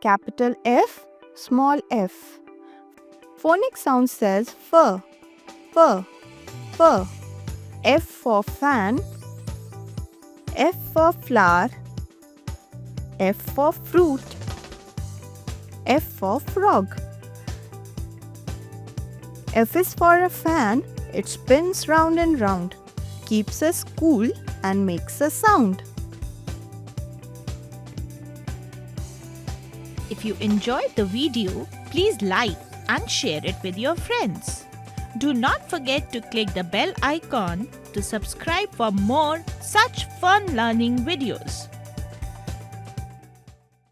capital F, small f. Phonic sound says f, f, f. F for fan, F for flower, F for fruit, F for frog. F is for a fan, it spins round and round, keeps us cool and makes a sound. If you enjoyed the video, please like and share it with your friends. Do not forget to click the bell icon to subscribe for more such fun learning videos.